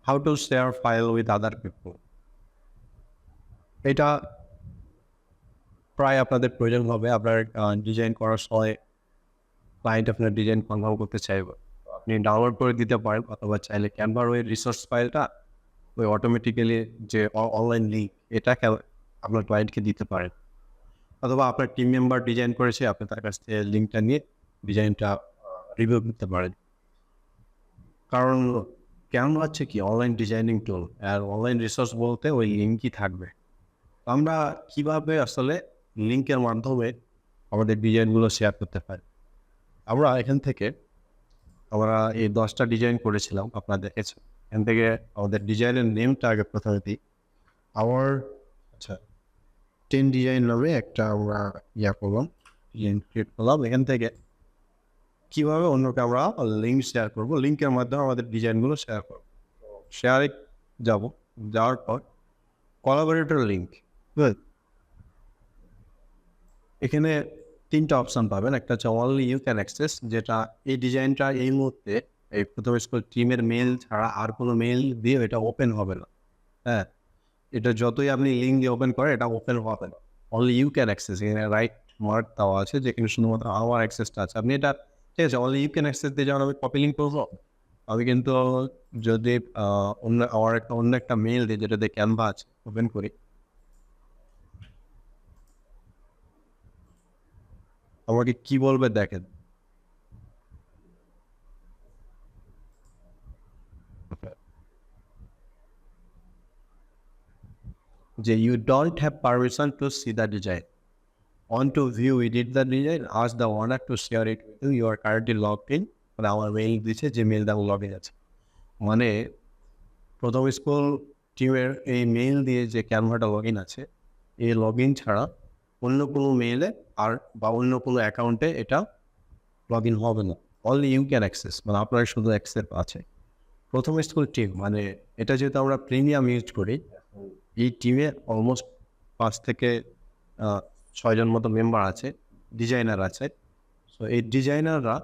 How to share file with other people. এটা প্রায় আপনাদের প্রয়োজন হবে আপনার ডিজাইন করার সময়। ক্লায়েন্ট আপনার ডিজাইন কনফার্ম করতে চাইবে, আপনি ডাউনলোড করে দিতে পারেন, অথবা চাইলে ক্যানভার ওই রিসোর্স ফাইলটা ওই অটোমেটিক্যালি যে অনলাইন লিঙ্ক এটা আপনার ক্লায়েন্টকে দিতে পারেন, অথবা আপনার টিম মেম্বার ডিজাইন করেছে আপনি তার কাছ থেকে লিঙ্কটা নিয়ে ডিজাইনটা রিভিউ করতে পারেন। কারণ ক্যানভা হচ্ছে কি অনলাইন ডিজাইনিং টুল, আর অনলাইন রিসোর্স বলতে ওই লিঙ্কই থাকবে। আমরা কিভাবে আসলে লিঙ্কের মাধ্যমে আমাদের ডিজাইনগুলো শেয়ার করতে পারি। আমরা এখান থেকে আমরা এই 10টা ডিজাইন করেছিলাম, আপনারা দেখেছেন। এখান থেকে আমাদের ডিজাইনের নেমটা আগে প্রথমে দিই। আমার 10 ডিজাইন নামে একটা আমরা করলাম, ডিজাইন ক্রিয়েট করলাম। এখান থেকে কীভাবে অন্যকে আমরা লিঙ্ক শেয়ার করবো, লিঙ্কের মাধ্যমে আমাদের ডিজাইনগুলো শেয়ার করবো। শেয়ারে যাওয়ার পর কোলাবোরেটর লিঙ্ক, এখানে 3টা অপশান পাবেন। একটা হচ্ছে অনলি ইউ ক্যান অ্যাক্সেস, যেটা এই ডিজাইনটা এই মুহূর্তে এই প্রথম স্কুল টিমের মেল ছাড়া আর কোনো মেল দিয়ে এটা ওপেন হবে না। হ্যাঁ, এটা যতই আপনি লিঙ্ক দিয়ে ওপেন করেন এটা ওপেন হবে না। অনলি ইউ ক্যান অ্যাক্সেস, এখানে রাইট মার্ক দেওয়া আছে যেখানে শুধুমাত্র আমার অ্যাক্সেসটা আছে। আপনি এটা ঠিক আছে অনলি ইউ ক্যান অ্যাক্সেস দিয়ে যখন আমি কপি লিঙ্ক করবো, আমি কিন্তু যদি অন্য একটা মেল দিই যেটা দিয়ে ক্যানভা আছে ওপেন করি, আমাকে কি বলবে দেখেন। যে you don't have permission to see the design. On to view edit the design, ask the owner to share it with you. You are currently logged in. মানে আমার মেইল দিচ্ছে যে মেইল দেওয়া লগ ইন আছে, মানে প্রথম school টিমের এই মেইল দিয়ে যে ক্যানভাটা লগ ইন আছে, এই লগ ইন ছাড়া অন্য কোনো মেইলে আর বা অন্য কোনো অ্যাকাউন্টে এটা লগ ইন হবে না। অনলি ইউ ক্যান অ্যাক্সেস, মানে আপনার শুধু অ্যাক্সেস আছে। প্রথম স্কুল টিম মানে এটা যেহেতু আমরা প্রিমিয়াম ইউজ করি, এই টিমে অলমোস্ট 5 থেকে 6 জন মতো মেম্বার আছে, ডিজাইনার আছে। সো এই ডিজাইনাররা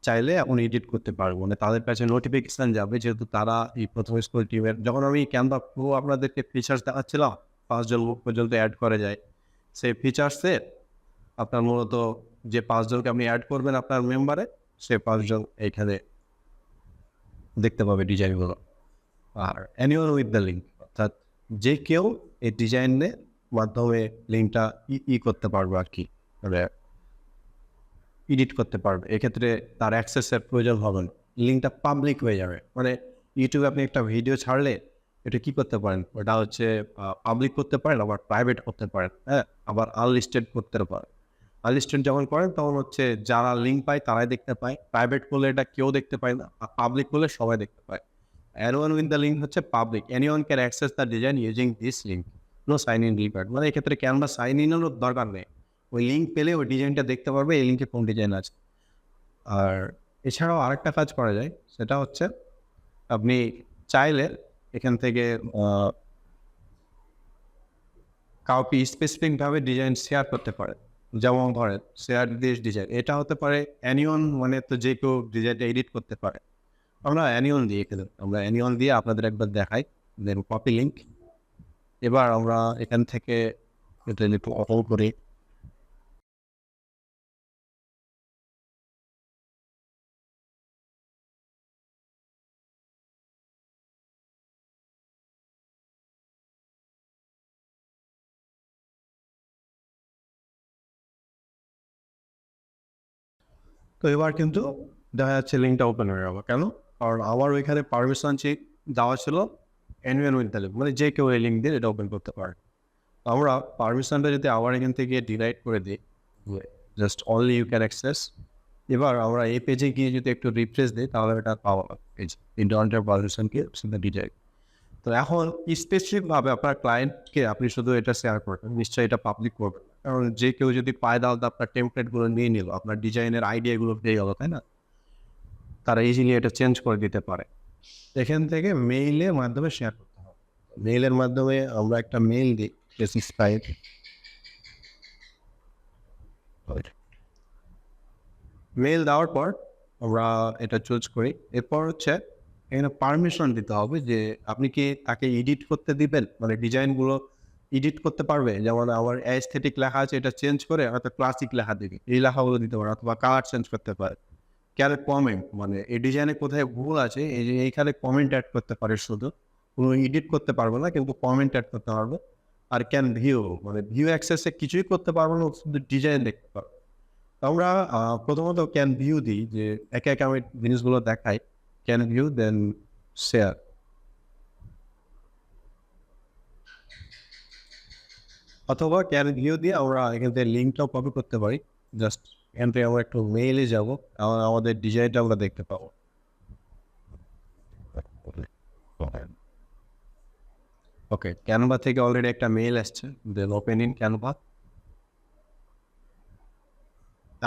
চাইলে এখন এডিট করতে পারবো, মানে তাদের কাছে নোটিফিকেশান যাবে, যেহেতু তারা এই প্রথম স্কুল টিমের। যখন আমি ক্যানভা প্রো আপনাদেরকে ফিচার্স দেখাচ্ছিলাম 5 জন লোক পর্যন্ত অ্যাড করা যায়, সেই ফিচার্সে আপনার মূলত যে 5 জনকে আপনি অ্যাড করবেন আপনার মেম্বারে, সে 5 জন এইখানে দেখতে পাবে ডিজাইনগুলো। আর অ্যানিওয়াল উইথ দ্য লিঙ্ক, অর্থাৎ যে কেউ এই ডিজাইনের মাধ্যমে লিঙ্কটা করতে পারবে আর কি, মানে এডিট করতে পারবে। এক্ষেত্রে তার অ্যাক্সেসের প্রয়োজন হবে না, লিঙ্কটা পাবলিক হয়ে যাবে। মানে ইউটিউবে আপনি একটা ভিডিও ছাড়লে এটা কী করতে পারেন, ওটা হচ্ছে পাবলিক করতে পারেন, আবার প্রাইভেট করতে পারেন। হ্যাঁ, আবার আনলিস্টেড করতে পারেন। আনলিস্টেড যখন করেন তখন হচ্ছে যারা লিঙ্ক পায় তারাই দেখতে পায়, প্রাইভেট করলে এটা কেউ দেখতে পায় না, আর পাবলিক করলে সবাই দেখতে পায়। Anyone with the link হচ্ছে public, anyone can access the design using this link, no sign in required। মানে এক্ষেত্রে ক্যানভা সাইন ইনেরও দরকার নেই, ওই লিঙ্ক পেলে ওই ডিজাইনটা দেখতে পারবে এই লিঙ্কে কোন ডিজাইন আছে। আর এছাড়াও আরেকটা কাজ করা যায়, সেটা হচ্ছে আপনি চাইলে এখান থেকে কাউকে স্পেসিফিকভাবে ডিজাইন শেয়ার করতে পারেন। যেমন ধরেন শেয়ার দিস ডিজাইন, এটা হতে পারে অ্যানিয়ন, মানে তো যে কেউ ডিজাইনটা এডিট করতে পারে। আমরা অ্যানিয়ন দিয়ে এখানে আমরা অ্যানিয়ন দিয়ে আপনাদের একবার দেখাই, দেন কপি লিঙ্ক। এবার আমরা এখান থেকে এটা একটু অফল করি। তো এবার কিন্তু দেখা যাচ্ছে লিঙ্কটা ওপেন হয়ে যাবে। কেন? কারণ আমার ওইখানে পারমিশন চেক দেওয়া ছিল অ্যানিয়ন উইথ দ্য লিঙ্ক, মানে যে কেউ এই লিঙ্ক দিয়ে এটা ওপেন করতে পারে। আমরা পারমিশনটা যদি আবার এখান থেকে ডিলাইট করে দিই, just only you can access. এবার আমরা এই পেজে গিয়ে যদি একটু রিফ্রেশ দিই তাহলে এটা পাওয়া পেজ ইন্টারনেটের পারমিশনকে ডিটেক্ট। তো এখন স্পেসিফিকভাবে আপনার ক্লায়েন্টকে আপনি শুধু এটা শেয়ার করবেন, নিশ্চয়ই এটা পাবলিক করবেন। কারণ যে কেউ যদি পায় দাও আপনার টেমপ্লেটগুলো নিয়ে নিল, আপনার ডিজাইনের আইডিয়াগুলো পেয়ে গেল, তাই না? তারা ইজিলি এটা চেঞ্জ করে দিতে পারে। এখান থেকে মেইলের মাধ্যমে শেয়ার করতে হবে। মেইলের মাধ্যমে আমরা একটা মেইল দিই, মেইল দেওয়ার পর আমরা এটা চুজ করি। এরপর হচ্ছে এখানে পারমিশন দিতে হবে যে আপনি কি তাকে এডিট করতে দিবেন, মানে ডিজাইনগুলো এডিট করতে পারবে। যেমন আমার অ্যাস্থেটিক লেখা আছে, এটা চেঞ্জ করে হয়তো ক্লাসিক লেখা দিবে, এই লেখাগুলো দিতে পারে, অথবা কালার চেঞ্জ করতে পারে। ক্যান কমেন্ট, মানে এই ডিজাইনে কোথায় ভুল আছে এই যে এইখানে কমেন্ট অ্যাড করতে পারে, শুধু কোনো এডিট করতে পারবে না, কিন্তু কমেন্ট অ্যাড করতে পারবে। আর ক্যান ভিউ, মানে ভিউ অ্যাক্সেসে কিছুই করতে পারবো না, শুধু ডিজাইন দেখতে পারবো। আমরা প্রথমত ক্যান ভিউ দিই, যে একে একে আমি জিনিসগুলো দেখাই। ক্যান ভিউ, দেন শেয়ার, অথবা ক্যান ভিউ দিয়ে আমরা এখান থেকে লিঙ্কটাও কপি করতে পারি। জাস্ট এখান থেকে আমরা একটু মেইলে যাবো, আমাদের ডিজাইনটা আমরা দেখতে পাবো। ওকে, ক্যানভা থেকে অলরেডি একটা মেইল আসছে, দেন ওপেন ইন ক্যানভা।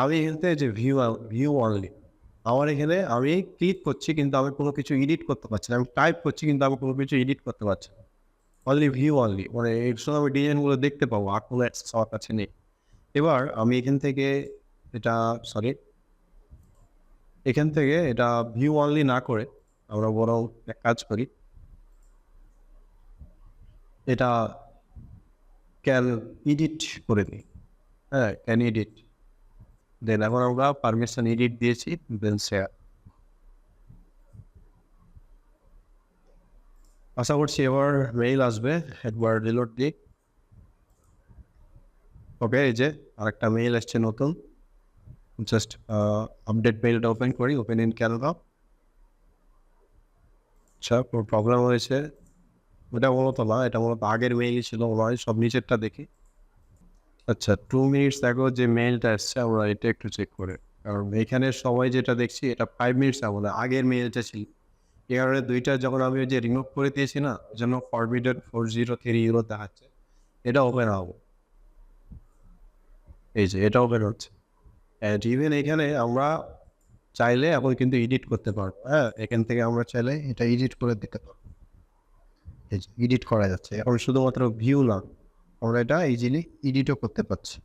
আমি এখান থেকে যে ভিউ অনলি, আমার এখানে আমি ক্লিক করছি কিন্তু আমি কোনো কিছু এডিট করতে পারছি না, আমি টাইপ করছি কিন্তু আমি কোনো কিছু এডিট করতে পারছি না। অনলি ভিউ অনলি, মানে এর সময় আমি ডিজাইনগুলো দেখতে পাবো, আর কোনো অ্যাক্সেস আমার কাছে নেই। এবার আমি এখান থেকে এটা, সরি, এখান থেকে এটা ভিউ অনলি না করে আমরা বরং এক কাজ করি, এটা ক্যান এডিট করে দিই। হ্যাঁ, ক্যান এডিট, দেন এখন আমরা পারমিশন এডিট দিয়েছি, দেন শেয়ার। আশা করছি এবার মেইল আসবে, একবার রিলোড দিই। ওকে, এই যে আরেকটা মেইল আসছে নতুন, জাস্ট আপডেট মেইলটা ওপেন করি, ওপেন ইন ক্যানভা। আচ্ছা, কোনো প্রবলেম হয়েছে? ওটা মূলত না, এটা মূলত আগের মেইলই ছিল, নয় সব নিচেরটা দেখি। আচ্ছা, 2 মিনিটস আগেও যে মেইলটা এসছে আমরা এটা একটু চেক করে, কারণ এখানে সবাই যেটা দেখছি এটা 5 মিনিটস আগে না, আগের মেইলটা ছিল। এই কারণে দুইটা যখন আমি ওই যে রিমুভ করে দিয়েছি না, ওই জন্য ফরবিডেন 403 ইউরো দেখাচ্ছে। এটা ওপেন হবে, এই যে এটা ওপেন হচ্ছে। অ্যান্ড ইভেন এখানে আমরা চাইলে এখন কিন্তু এডিট করতে পারবো। হ্যাঁ, এখান থেকে আমরা চাইলে এটা এডিট করে দিতে পারবো, এই যে এডিট করা যাচ্ছে এখন, শুধুমাত্র ভিউ না, আমরা এটা ইজিলি এডিটও করতে পারছি।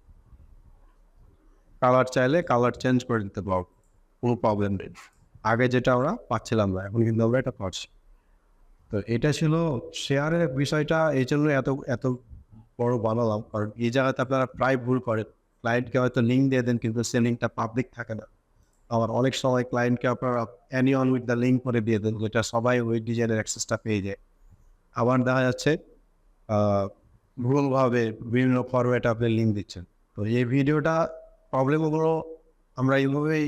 কালার চাইলে কালার চেঞ্জ করে দিতে পারবো, কোনো প্রবলেম নেই। আগে যেটা আমরা পাচ্ছিলাম না, এখন কিন্তু আমরা এটা পাচ্ছি। তো এটা ছিল শেয়ারের বিষয়টা, এই জন্য এত এত বড় বানালাম, কারণ এই জায়গাতে আপনারা প্রায় ভুল করেন। ক্লায়েন্টকে হয়তো লিঙ্ক দিয়ে দেন, কিন্তু সে লিঙ্কটা পাবলিক থাকে না। আবার অনেক সময় ক্লায়েন্টকে আপনারা অ্যানিয়ন উইথ দ্য লিঙ্ক করে দিয়ে দেন, যেটা সবাই ওই ডিজাইনের অ্যাক্সেসটা পেয়ে যায়। আবার দেখা যাচ্ছে ভুলভাবে বিভিন্ন ফরম্যাটে আপনি লিঙ্ক দিচ্ছেন। তো এই ভিডিওটা প্রবলেমগুলো আমরা এইভাবেই,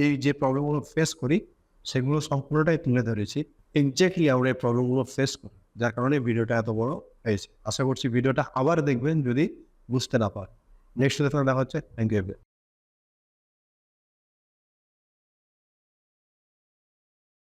এই যে প্রবলেমগুলো ফেস করি সেগুলো সম্পূর্ণটাই তুলে ধরেছি। এক্স্যাক্টলি আমরা এই প্রবলেমগুলো ফেস করি, যার কারণে ভিডিওটা এত বড় হয়েছে। আশা করছি ভিডিওটা আবার দেখবেন যদি বুঝতে না পারেন। নেক্সট দেখা হচ্ছে। Thank you.